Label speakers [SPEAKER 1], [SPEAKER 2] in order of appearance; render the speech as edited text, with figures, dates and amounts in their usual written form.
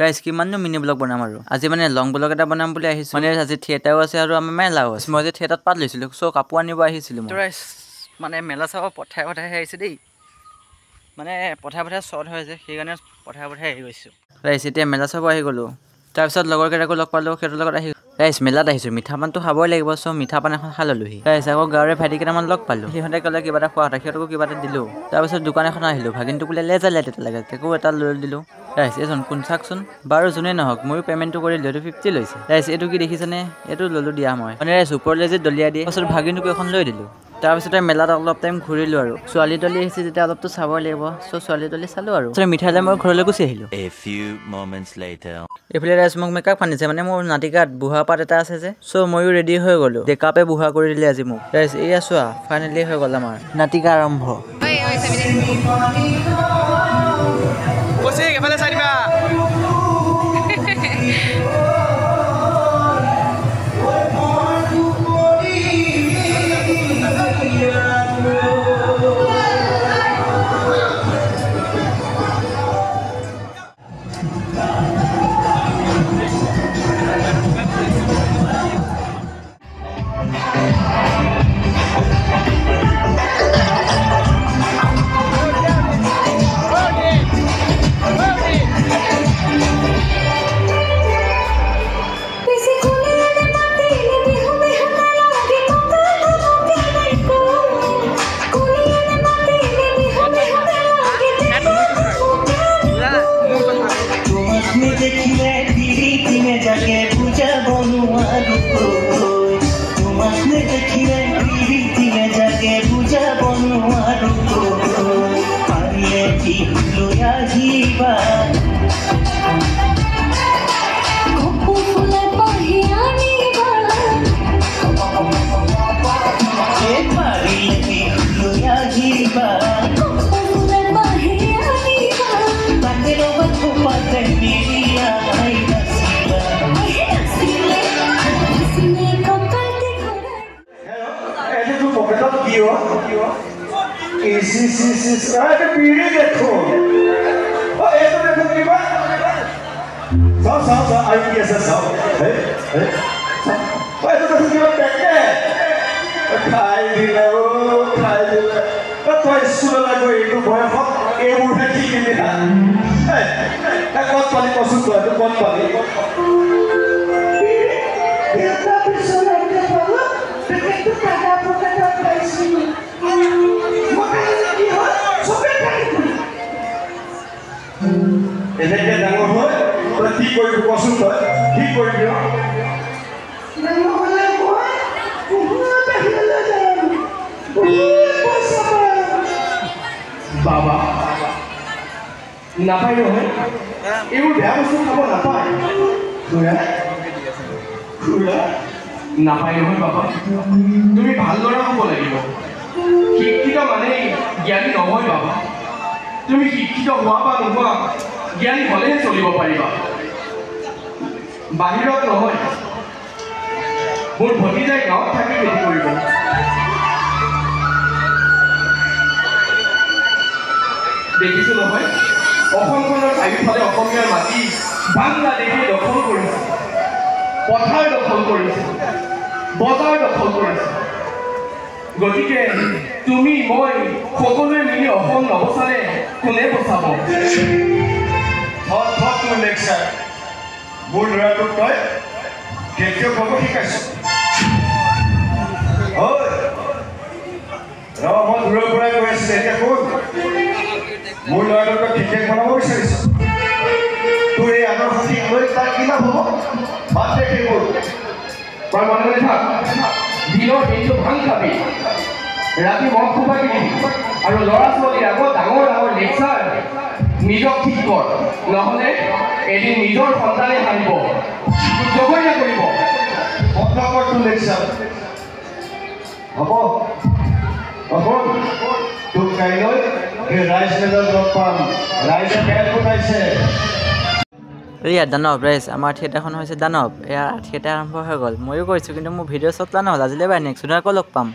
[SPEAKER 1] ৰাইজ কিমাননো mini blog বনাম আৰু আজি মানে লং ব্লগ এটা বনাম বুলি আহিছোঁ মানে আজি থিয়েটাৰো আছে আৰু আমাৰ মেলাও আছে মই যে থিয়েটাৰত পাত লৈছিলোঁ চ' কাপোৰ আনিব আহিছিলোঁ মই ৰাইজ মানে মেলা চাব পঠাই আহিছে দেই মানে পঠাই শ্বৰ্ট হয় যে সেইকাৰণে পঠাই আহি গৈছোঁ ৰাইজ এতিয়া মেলা চাব আহি গ'লোঁ তাৰপিছত লগৰ কেইটাকো লগ পালোঁ সিহঁতৰ লগত আহি ৰাইজ মেলাত আহিছোঁ মিঠা পানটো খাবই লাগিব চ' মিঠা পান এখন খাই ল'লোহি ৰাইজ আকৌ গাঁৱৰে ভাইটি কেইটামান লগ পালোঁ সিহঁতে ক'লে কিবা এটা খোৱা সিহঁতকো কিবা এটা দিলোঁ তাৰপিছত দোকান এখন আহিলোঁ ভাগিনটো বোলে লেজা লাগে তেকো এটা লৈ দিলোঁ ৰাইজ এইজন কোন চাওকচোন বাৰু যোনে নহওক ময়ো পে'মেণ্টটো কৰি দিলোঁ 50 লৈছে ৰাইজ এইটো কি দেখিছেনে এইটো ল'লোঁ দিয়া মই মানে ৰাইজ ওপৰলৈ যে দলিয়াই দিয়ে তাৰপিছত ভাগিনটোকো এখন লৈ দিলোঁ তাৰপিছতে মেলাত অলপ টাইম ঘূৰিলোঁ আৰু ছোৱালী তলি আহিছে যেতিয়া অলপতো চাবই লাগিব চ' ছোৱালী তলি চালোঁ আৰু মিঠাই লৈ মই ঘৰলৈ গুচি আহিলোঁ এইফালে ৰাইজ মোক মেকআপ আনিছে মানে মোৰ নাতিকাত বুঢ়া পাত এটা আছে যে চ' ময়ো ৰেডি হৈ গ'লোঁ ডেকাপে বুঢ়া কৰি দিলে আজি মোক ৰাইজ এয়া চোৱা ফাইনেলি হৈ গ'ল আমাৰ নাতিকা আৰম্ভ
[SPEAKER 2] বাবা নাপায় নহয় এইবোৰ বেয়া বস্তু খাব নাপায় নাপায় নহয় বাবা তুমি ভাল ল'ৰা হ'ব লাগিব শিক্ষিত মানে জ্ঞানী নহয় বাবা তুমি শিক্ষিত হোৱা বা নোহোৱা জ্ঞানী হ'লেহে চলিব পাৰিবা বাহিৰত নহয় মোৰ ভতিজাই গাঁৱত থাকি খেতি কৰিব দেখিছোঁ নহয় অসমখনৰ চাৰিওফালে অসমীয়াৰ মাটি বাংলাদেশে দখল কৰিছে পথাৰ দখল কৰিছে বজাৰ দখল কৰিছে গতিকে তুমি মই সকলোৱে মিলি অসম নবচালে কোনে বচাব মোৰ ল'ৰাটোক তই খেতিয়ক হ'ব শিকাইছ মই দূৰৰ পৰাই কৈ আছিলোঁ এতিয়া কোন মোৰ ল'ৰাটোক ক্ৰিকেট বনাব বিচাৰিছ তোৰ এই আদৰ্শটি লৈ তাৰ কি লাভ হ'ব বাদ দে সেইবোৰ তই মনে মনে থাক দিনৰ দিনটো ভাং খাবি ৰাতি মদ খোপাই দিবি আৰু ল'ৰা ছোৱালীৰ আগত ডাঙৰ ডাঙৰ লেকচাৰ নিজক ঠিক কৰ নহ'লে এদিন নিজৰ সন্তানে হাৰিব তোক জগৰীয়া কৰিব বন্ধ কৰ তোৰ লেকচাৰ হ'ব তোক কাইলৈ ৰাইজ মেলত লগ পাম ৰাইজে বেট পঠাইছে
[SPEAKER 1] এয়া দানৱ ৰাইজ আমাৰ থিয়েটাৰখন হৈছে দানৱ এয়া থিয়েটাৰ আৰম্ভ হৈ গ'ল ময়ো কৰিছোঁ কিন্তু মোৰ ভিডিঅ' শ্বট নহ'ল আজিলৈ বাই নেক্সট আকৌ লগ পাম